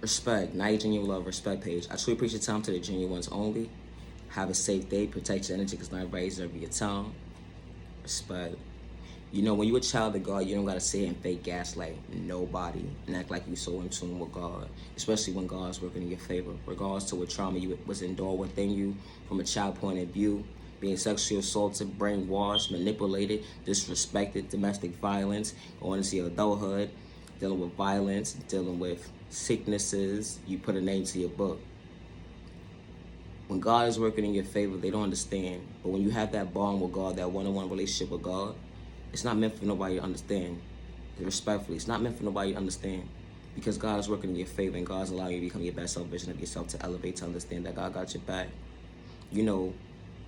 Respect, not your genuine love, respect page. I truly appreciate your time to the genuine ones only. Have a safe day. Protect your energy because not everybody's there your time. Respect. You know, when you're a child of God, you don't gotta sit and fake gaslight nobody and act like you so in tune with God, especially when God's working in your favor. Regardless to what trauma you was endured within you from a child point of view, being sexually assaulted, brainwashed, manipulated, disrespected, domestic violence, going into your adulthood, dealing with violence, dealing with sicknesses, you put a name to your book. When God is working in your favor, they don't understand. But when you have that bond with God, that one-on-one relationship with God, it's not meant for nobody to understand. Respectfully, it's not meant for nobody to understand. Because God is working in your favor and God's allowing you to become your best self vision of yourself, to elevate, to understand that God got your back. You know,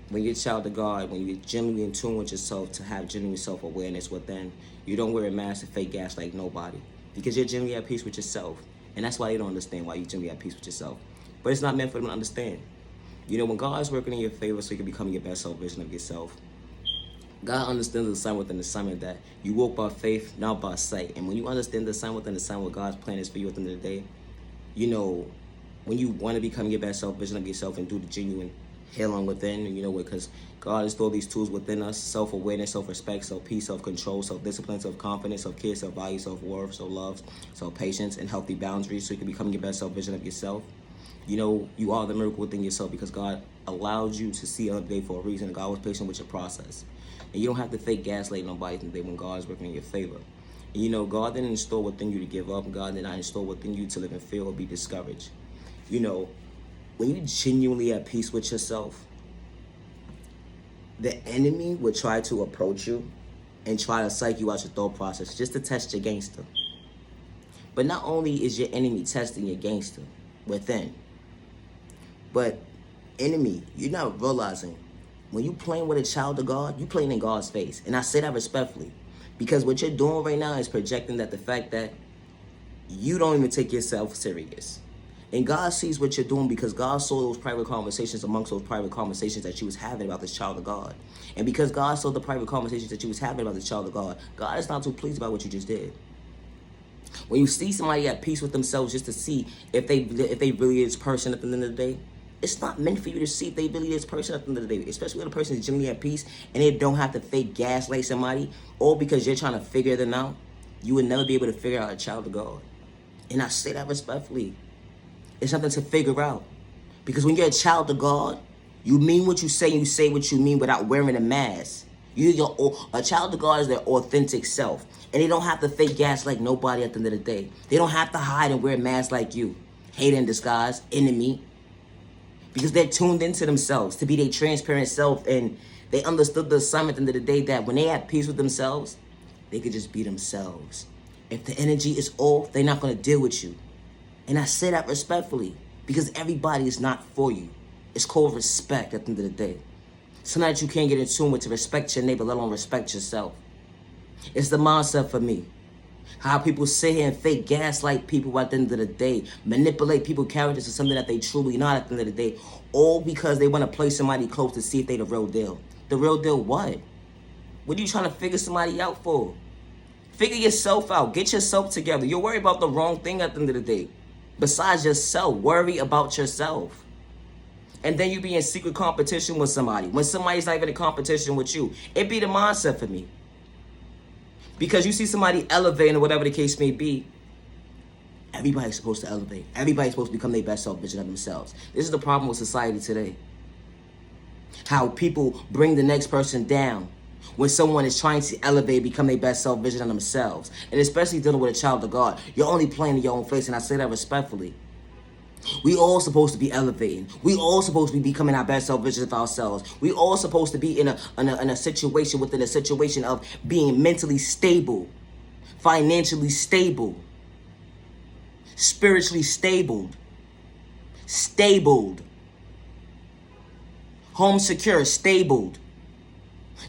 when you're a child of God, when you're genuinely in tune with yourself, to have genuine self-awareness within, you don't wear a mask and fake gas like nobody. Because you're genuinely at peace with yourself. And that's why they don't understand why you're genuinely at peace with yourself. But it's not meant for them to understand. You know, when God is working in your favor so you can become your best self-vision of yourself, God understands the sign within the assignment that you walk by faith, not by sight. And when you understand the sign within the sign, what God's plan is for you at the end of the day, you know, when you want to become your best self-vision of yourself and do the genuine healing within, and you know, because God has stored these tools within us: self-awareness, self-respect, self-peace, self-control, self-discipline, self-confidence, self-care, self-value, self-worth, self-love, self-patience, and healthy boundaries so you can become your best self-vision of yourself. You know, you are the miracle within yourself because God allowed you to see another day for a reason. God was patient with your process. And you don't have to fake gaslight nobody today when God is working in your favor. And you know, God didn't install within you to give up. God did not install within you to live in fear or be discouraged. You know, when you genuinely at peace with yourself, the enemy would try to approach you and try to psych you out your thought process just to test your gangster. But not only is your enemy testing your gangster within, but enemy, you're not realizing when you playing with a child of God, you playing in God's face. And I say that respectfully because what you're doing right now is projecting that the fact that you don't even take yourself serious. And God sees what you're doing because God saw those private conversations amongst those private conversations that you was having about this child of God. And because God saw the private conversations that you was having about this child of God, God is not too pleased about what you just did. When you see somebody at peace with themselves just to see if they really is person at the end of the day, it's not meant for you to see if they really is person at the end of the day, especially when a person is genuinely at peace and they don't have to fake gaslight somebody, all because you're trying to figure them out. You would never be able to figure out a child of God. And I say that respectfully. It's something to figure out. Because when you're a child of God, you mean what you say and you say what you mean without wearing a mask. A child of God is their authentic self. And they don't have to fake gas like nobody at the end of the day. They don't have to hide and wear a mask like you. Hate in disguise, enemy. Because they're tuned into themselves to be their transparent self, and they understood the assignment at the end of the day that when they have peace with themselves, they could just be themselves. If the energy is off, they're not going to deal with you. And I say that respectfully because everybody is not for you. It's called respect at the end of the day. Something that you can't get in tune with to respect your neighbor, let alone respect yourself. It's the mindset for me. How people sit here and fake gaslight people at the end of the day, manipulate people's characters to something that they truly not at the end of the day, all because they want to play somebody close to see if they the real deal. The real deal what? What are you trying to figure somebody out for? Figure yourself out. Get yourself together. You're worried about the wrong thing at the end of the day. Besides yourself, worry about yourself. And then you be in secret competition with somebody. When somebody's not even in competition with you, it be the mindset for me. Because you see somebody elevating or whatever the case may be, everybody's supposed to elevate. Everybody's supposed to become their best self-vision of themselves. This is the problem with society today. How people bring the next person down when someone is trying to elevate, become their best self-vision of themselves. And especially dealing with a child of God. You're only playing in your own face, and I say that respectfully. We all supposed to be elevating. We all supposed to be becoming our best self-vision of ourselves. We all supposed to be in a situation within a situation of being mentally stable, financially stable, spiritually stabled, home secure, stabled.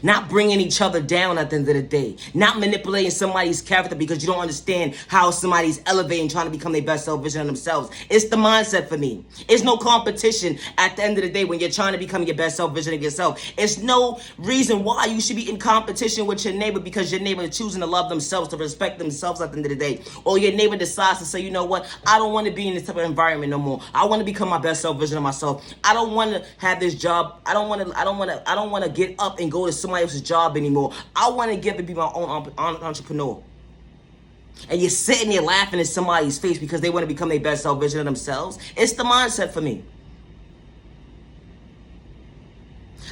Not bringing each other down at the end of the day. Not manipulating somebody's character because you don't understand how somebody's elevating, trying to become their best self version of themselves. It's the mindset for me. It's no competition at the end of the day when you're trying to become your best self version of yourself. It's no reason why you should be in competition with your neighbor because your neighbor is choosing to love themselves, to respect themselves at the end of the day. Or your neighbor decides to say, you know what, I don't want to be in this type of environment no more. I want to become my best self version of myself. I don't want to have this job. I don't want to get up and go to somebody else's job anymore. I want to get to be my own entrepreneur. And you're sitting there laughing in somebody's face because they want to become their best self version of themselves. It's the mindset for me.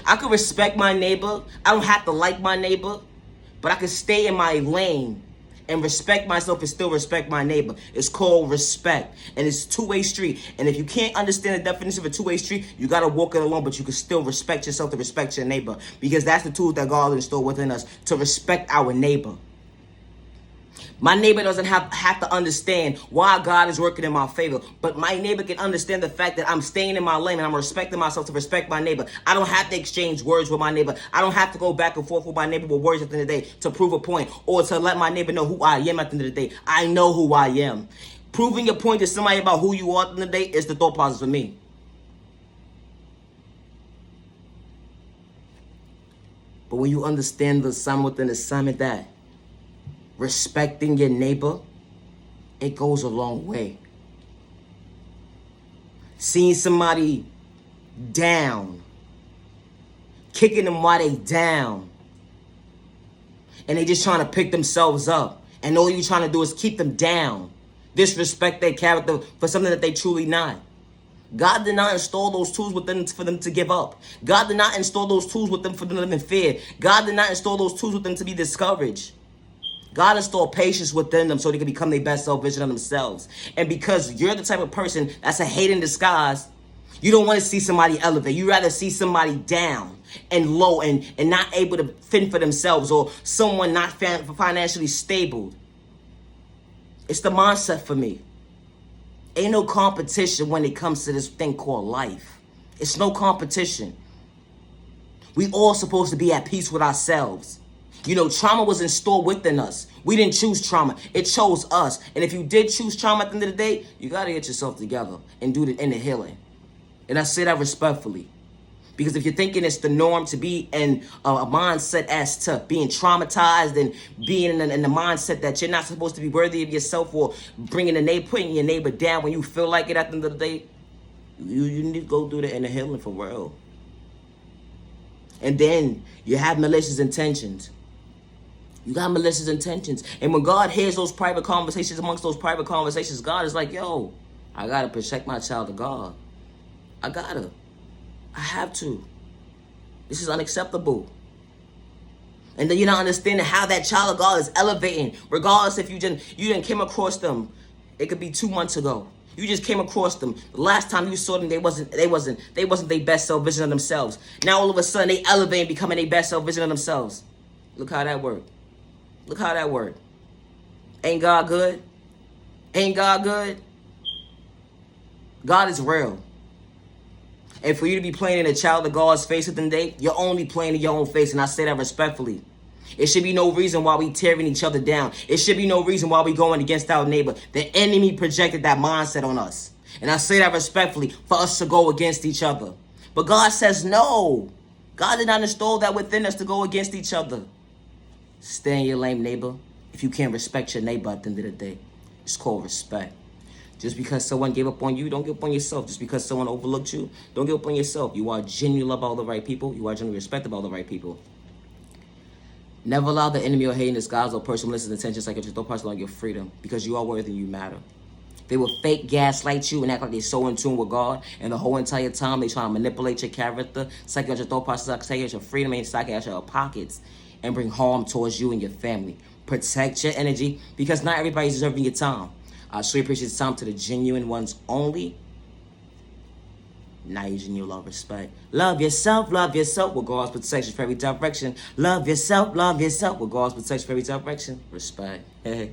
I can respect my neighbor. I don't have to like my neighbor, but I can stay in my lane and respect myself and still respect my neighbor. It's called respect, and it's a two-way street. And if you can't understand the definition of a two-way street, you got to walk it alone, but you can still respect yourself to respect your neighbor, because that's the tool that God installed within us, to respect our neighbor. My neighbor doesn't have to understand why God is working in my favor, but my neighbor can understand the fact that I'm staying in my lane and I'm respecting myself to respect my neighbor. I don't have to exchange words with my neighbor. I don't have to go back and forth with my neighbor with words at the end of the day to prove a point or to let my neighbor know who I am at the end of the day. I know who I am. Proving your point to somebody about who you are at the end of the day is the thought process for me. But when you understand the assignment within the assignment, that respecting your neighbor, it goes a long way. Seeing somebody down, kicking them while they down, and they just trying to pick themselves up, and all you trying to do is keep them down, disrespect their character for something that they truly not. God did not install those tools within for them to give up. God did not install those tools with them for them to live in fear. God did not install those tools with them to be discouraged. God installed patience within them so they can become their best self version of themselves. And because you're the type of person that's a hate in disguise, you don't want to see somebody elevate. You rather see somebody down and low and not able to fend for themselves, or someone not financially stable. It's the mindset for me. Ain't no competition when it comes to this thing called life. It's no competition. We all supposed to be at peace with ourselves. You know, trauma was installed within us. We didn't choose trauma. It chose us. And if you did choose trauma at the end of the day, you got to get yourself together and do the inner healing. And I say that respectfully. Because if you're thinking it's the norm to be in a mindset as to being traumatized and being in the mindset that you're not supposed to be worthy of yourself, or putting your neighbor down when you feel like it at the end of the day, you need to go do the inner healing for real. And then you have malicious intentions. You got malicious intentions. And when God hears those private conversations, amongst those private conversations, God is like, yo, I got to protect my child of God. I have to. This is unacceptable. And then you're not understanding how that child of God is elevating, regardless if you didn't came across them. It could be 2 months ago. You just came across them. The last time you saw them, they wasn't their best self vision of themselves. Now all of a sudden they elevate, becoming their best self vision of themselves. Look how that worked. Look how that worked. Ain't God good? Ain't God good? God is real. And for you to be playing in a child of God's face at the end of the day, you're only playing in your own face, and I say that respectfully. It should be no reason why we tearing each other down. It should be no reason why we going against our neighbor. The enemy projected that mindset on us. And I say that respectfully, for us to go against each other. But God says no. God did not install that within us to go against each other. Stay in your lane, neighbor. If you can't respect your neighbor at the end of the day, it's called respect. Just because someone gave up on you, don't give up on yourself. Just because someone overlooked you, don't give up on yourself. You are genuinely loved by all the right people. You are genuinely respected by all the right people. Never allow the enemy or hate in disguise or personal malicious intentions like just don't pass along your freedom, because you are worthy and you matter. They will fake gaslight you and act like they're so in tune with God, and the whole entire time they try to manipulate your character, psych out your thought process, take out your freedom, and psych out your pockets, and bring harm towards you and your family. Protect your energy, because not everybody's deserving your time. I truly appreciate the time to the genuine ones only. Now using your love, respect. Love yourself with God's protection for every direction. Love yourself with God's protection for every direction. Respect. Hey.